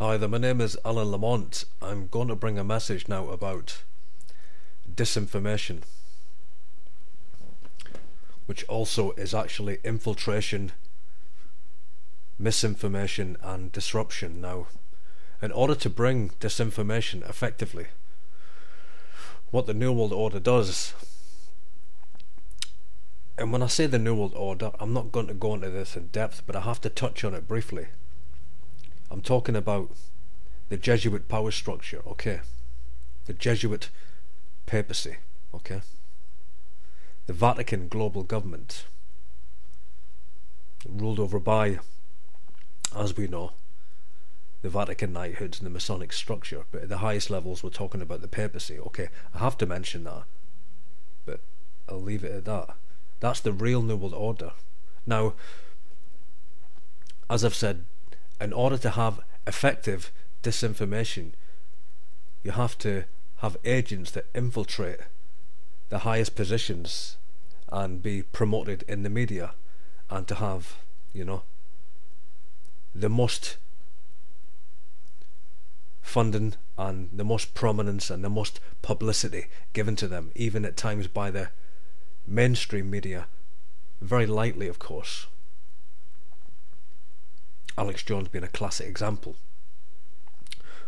Hi there, my name is Alan Lamont. I'm going to bring a message now about disinformation, which also is actually infiltration, misinformation and disruption. Now, in order to bring disinformation effectively, what the New World Order does, and when I say the New World Order, I'm not going to go into this in depth, but I have to touch on it briefly. I'm talking about the Jesuit power structure, okay? The Jesuit papacy, okay? The Vatican global government, ruled over by, as we know, the Vatican knighthoods and the Masonic structure, but at the highest levels we're talking about the papacy, okay? I have to mention that, but I'll leave it at that. That's the real New World Order. Now, as I've said, in order to have effective disinformation, you have to have agents that infiltrate the highest positions and be promoted in the media, and to have, the most funding and the most prominence and the most publicity given to them, even at times by the mainstream media, very lightly, of course. Alex Jones being a classic example.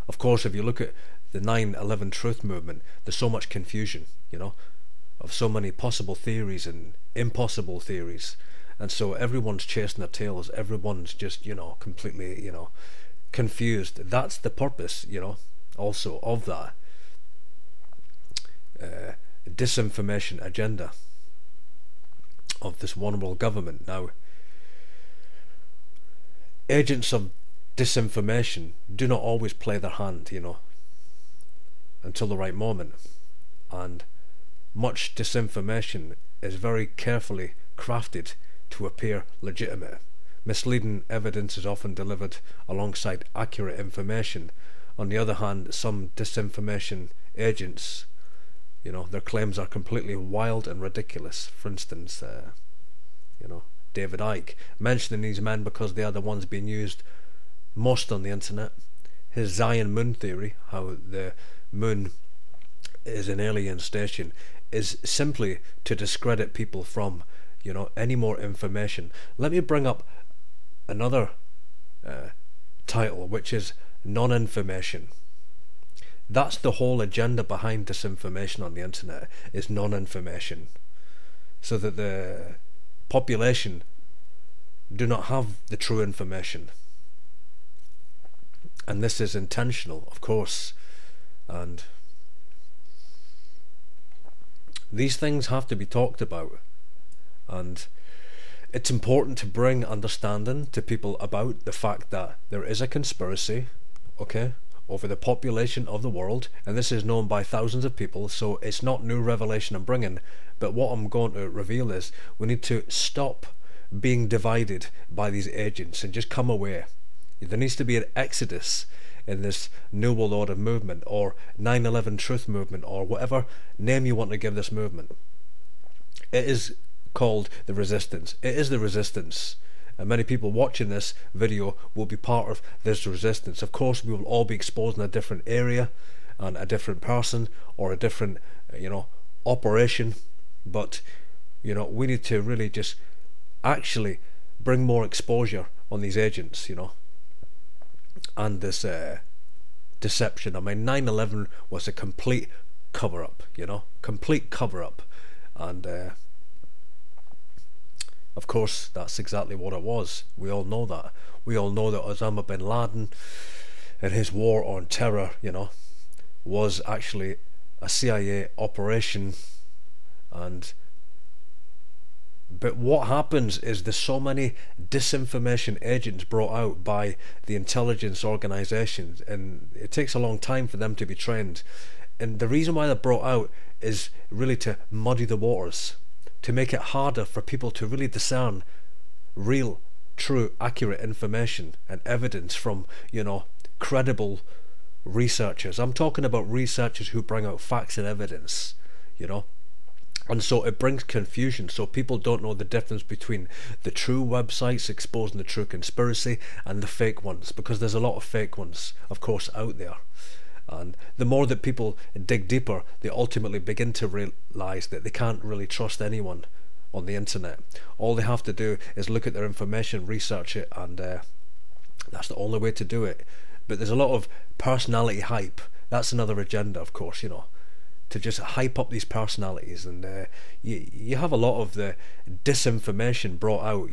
Of course, if you look at the 9/11 truth movement, there's so much confusion, of so many possible theories and impossible theories, and so everyone's chasing their tails, everyone's just, completely, confused. That's the purpose, also of that disinformation agenda of this one world government. Now, agents of disinformation do not always play their hand, until the right moment, and much disinformation is very carefully crafted to appear legitimate. Misleading evidence is often delivered alongside accurate information. On the other hand, some disinformation agents, their claims are completely wild and ridiculous. For instance, David Icke, mentioning these men because they are the ones being used most on the internet. His Zion moon theory, how the moon is an alien station, is simply to discredit people from, any more information. Let me bring up another title, which is non-information. That's the whole agenda behind disinformation on the internet, is non-information, so that the population do not have the true information. And this is intentional, of course, and these things have to be talked about, and it's important to bring understanding to people about the fact that there is a conspiracy, okay, over the population of the world, and this is known by thousands of people, so it's not new revelation I'm bringing. But what I'm going to reveal is we need to stop being divided by these agents and just come away. There needs to be an exodus in this New World Order movement, or 9/11 truth movement, or whatever name you want to give this movement. It is called the resistance. It is the resistance, and many people watching this video will be part of this resistance. Of course, we will all be exposed in a different area and a different person, or a different operation, but we need to really just actually bring more exposure on these agents, and this deception. I mean, 9/11 was a complete cover-up, complete cover-up, and of course that's exactly what it was. We all know that. We all know that Osama bin Laden and his war on terror, was actually a CIA operation. But what happens is there's so many disinformation agents brought out by the intelligence organisations, and it takes a long time for them to be trained. And the reason why they're brought out is really to muddy the waters, to make it harder for people to really discern real, true, accurate information and evidence from, credible researchers. I'm talking about researchers who bring out facts and evidence, And so it brings confusion, so people don't know the difference between the true websites exposing the true conspiracy and the fake ones, because there's a lot of fake ones, of course, out there. And the more that people dig deeper, they ultimately begin to realise that they can't really trust anyone on the internet. All they have to do is look at their information, research it, and that's the only way to do it. But there's a lot of personality hype. That's another agenda, of course, to just hype up these personalities, and you have a lot of the disinformation brought out,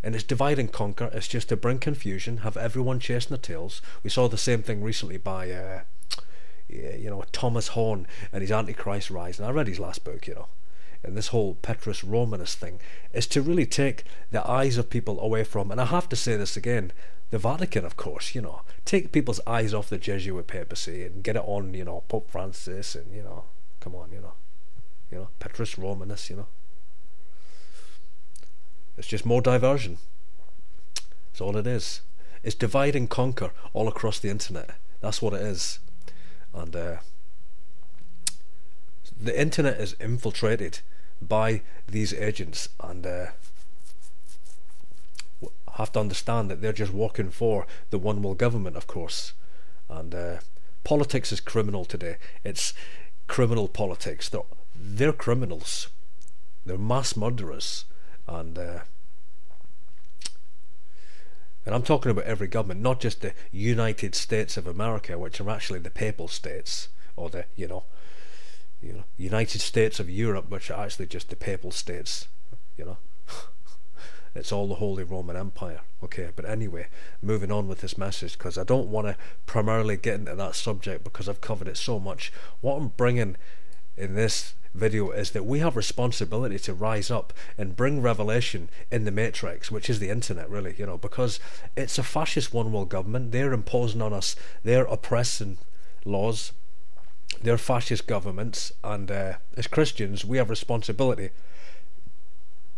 and it's divide and conquer. It's just to bring confusion, have everyone chasing their tails. We saw the same thing recently by Thomas Horn and his Antichrist Rise, and I read his last book, and this whole Petrus Romanus thing is to really take the eyes of people away from, and I have to say this again, the Vatican, of course, take people's eyes off the Jesuit papacy and get it on, Pope Francis, and come on, Petrus Romanus, it's just more diversion. That's all it is. It's divide and conquer all across the internet. That's what it is. And the internet is infiltrated by these agents, and have to understand that they're just working for the one world government, of course. And politics is criminal today. It's criminal politics. They're criminals. They're mass murderers. And I'm talking about every government, not just the United States of America, which are actually the papal states, or the United States of Europe, which are actually just the papal states. It's all the Holy Roman Empire. Okay, but anyway, moving on with this message, because I don't want to primarily get into that subject because I've covered it so much. What I'm bringing in this video is that we have responsibility to rise up and bring revelation in the matrix, which is the internet, really, because it's a fascist one world government. They're imposing on us their oppressing laws, their fascist governments, and as Christians we have responsibility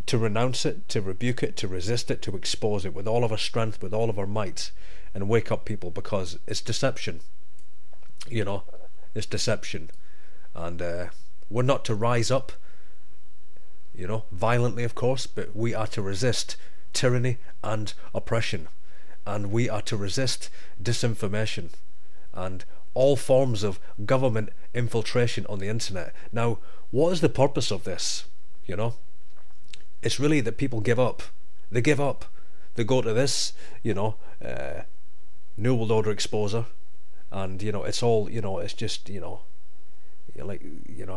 to renounce it, to rebuke it, to resist it, to expose it with all of our strength, with all of our might, and wake up people, because it's deception. It's deception. And we're not to rise up, violently, of course, but we are to resist tyranny and oppression, and we are to resist disinformation and all forms of government infiltration on the internet. Now, what is the purpose of this? It's really that people give up. They give up. They go to this, New World Order exposer, and it's all, it's just, I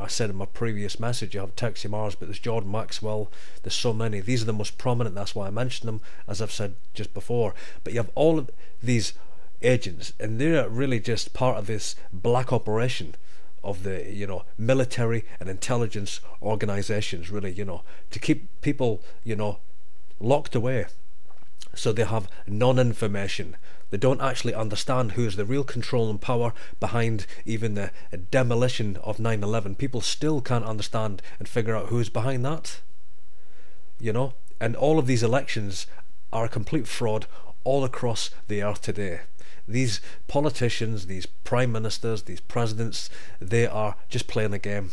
said in my previous message, you have Texie Mars, but there's Jordan Maxwell, there's so many. These are the most prominent, that's why I mentioned them, as I've said just before. But you have all of these agents, and they're really just part of this black operation of the military and intelligence organizations, really, to keep people locked away, so they have non-information. They don't actually understand who is the real control and power behind even the demolition of 9/11. People still can't understand and figure out who's behind that, and all of these elections are a complete fraud all across the earth today. These politicians, these prime ministers, these presidents, they are just playing a game.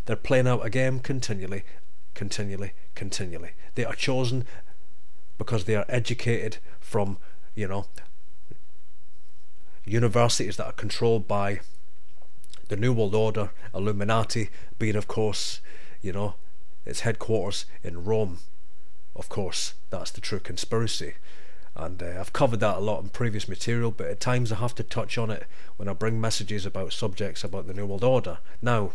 They're playing out a game continually, continually, continually. They are chosen because they are educated from, universities that are controlled by the New World Order, Illuminati being, of course, its headquarters in Rome. Of course, that's the true conspiracy. And I've covered that a lot in previous material, but at times I have to touch on it when I bring messages about subjects about the New World Order. Now,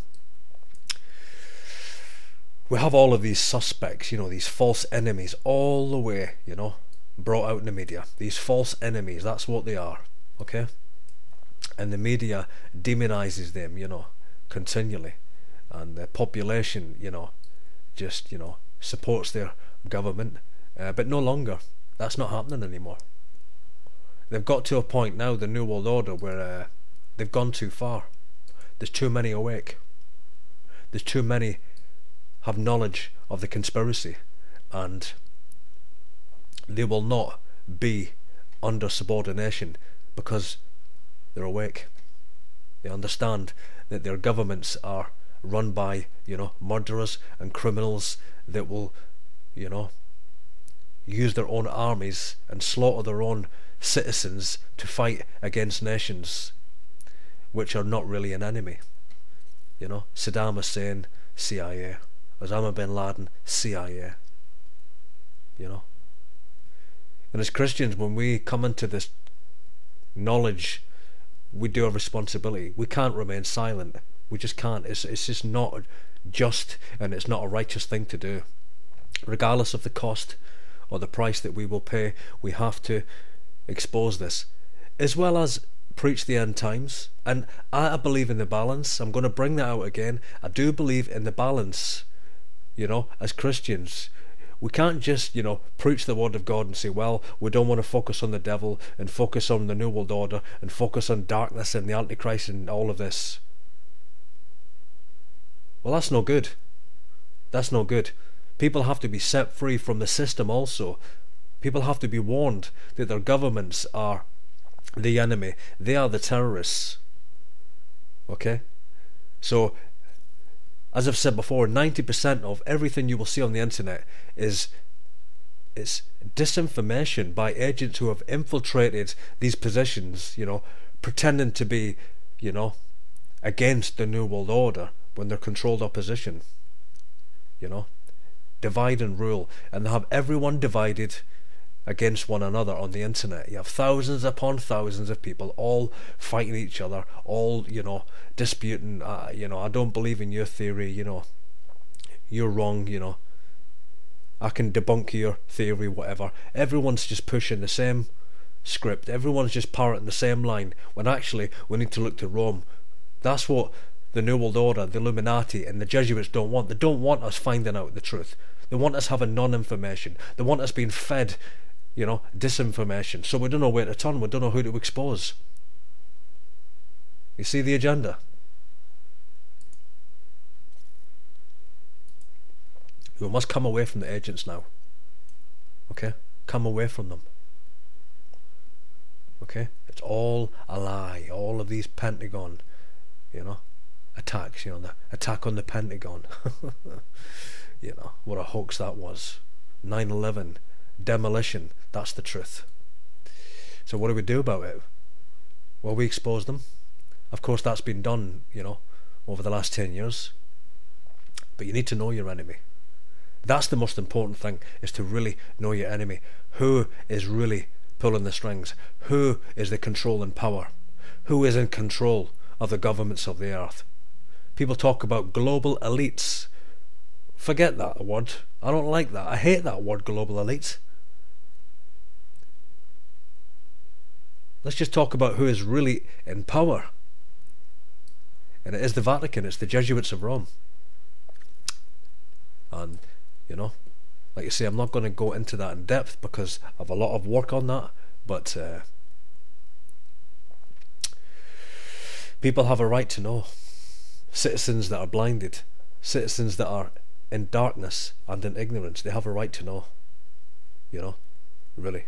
we have all of these suspects, these false enemies, all the way, brought out in the media. These false enemies, that's what they are, okay? And the media demonizes them, continually. And the population, just, supports their government, but no longer. That's not happening anymore. They've got to a point now, the New World Order, where they've gone too far. There's too many awake. There's too many have knowledge of the conspiracy, and they will not be under subordination because they're awake. They understand that their governments are run by, murderers and criminals that will, use their own armies and slaughter their own citizens to fight against nations which are not really an enemy. Saddam Hussein, CIA. Osama bin Laden, CIA. And as Christians, when we come into this knowledge, we do have responsibility. We can't remain silent. We just can't. It's just not just, and it's not a righteous thing to do. Regardless of the cost or the price that we will pay, we have to expose this, as well as preach the end times. And I believe in the balance. I'm going to bring that out again. I do believe in the balance. As Christians, we can't just, preach the word of God and say, well, we don't want to focus on the devil and focus on the New World Order and focus on darkness and the Antichrist and all of this. Well, that's no good. That's no good. People have to be set free from the system also. People have to be warned that their governments are the enemy. They are the terrorists. Okay? So, as I've said before, 90% of everything you will see on the internet it's disinformation by agents who have infiltrated these positions, pretending to be, against the New World Order when they're controlled opposition. Divide and rule, and they have everyone divided against one another on the internet. You have thousands upon thousands of people all fighting each other, all disputing, I don't believe in your theory, you're wrong, I can debunk your theory, whatever. Everyone's just pushing the same script, everyone's just parroting the same line, when actually we need to look to Rome. That's what the New World Order, the Illuminati and the Jesuits don't want. They don't want us finding out the truth. They want us having non-information. They want us being fed disinformation, so we don't know where to turn, we don't know who to expose. You see the agenda? We must come away from the agents now. Okay? Come away from them. Okay? It's all a lie. All of these Pentagon, attacks, the attack on the Pentagon. What a hoax that was. 9/11. Demolition, that's the truth. So what do we do about it? Well, we expose them. Of course, that's been done, over the last 10 years. But you need to know your enemy. That's the most important thing, is to really know your enemy. Who is really pulling the strings? Who is the controlling power? Who is in control of the governments of the earth? People talk about global elites. Forget that word. I don't like that. I hate that word, global elite. Let's just talk about who is really in power. And it is the Vatican. It's the Jesuits of Rome. And, like I say, I'm not going to go into that in depth because I have a lot of work on that. But people have a right to know. Citizens that are blinded, citizens that are in darkness and in ignorance, they have a right to know. Really.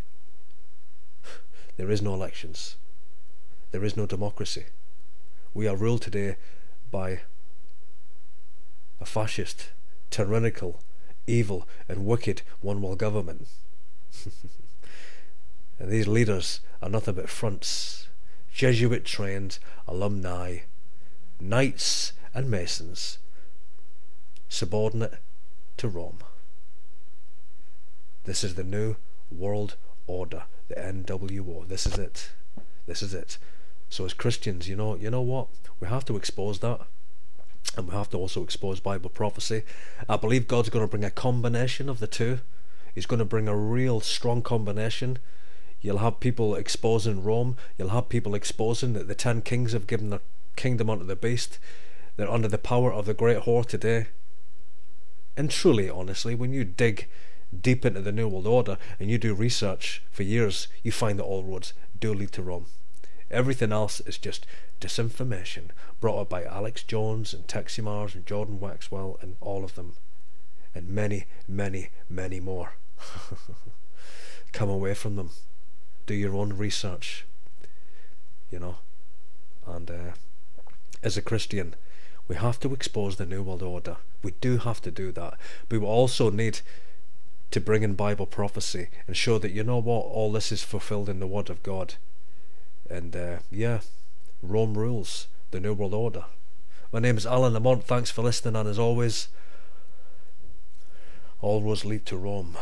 There is no elections. There is no democracy. We are ruled today by a fascist, tyrannical, evil and wicked one-world government. And these leaders are nothing but fronts, Jesuit-trained alumni, knights and masons, subordinate to Rome. This is the New World Order, the NWO. This is it. This is it. So as Christians, you know what? We have to expose that. And we have to also expose Bible prophecy. I believe God's going to bring a combination of the two. He's going to bring a real strong combination. You'll have people exposing Rome. You'll have people exposing that the 10 kings have given their kingdom unto the beast. They're under the power of the great whore today. And truly, honestly, when you dig deep into the New World Order and you do research for years, you find that all roads do lead to Rome. Everything else is just disinformation brought up by Alex Jones and Texie Mars and Jordan Waxwell and all of them, and many, many, many more. Come away from them. Do your own research. And as a Christian, We have to expose the New World Order. We do have to do that. But we also need to bring in Bible prophecy and show that, you know what, all this is fulfilled in the Word of God. And Rome rules, the New World Order. My name is Alan Lamont. Thanks for listening, and as always, all roads lead to Rome.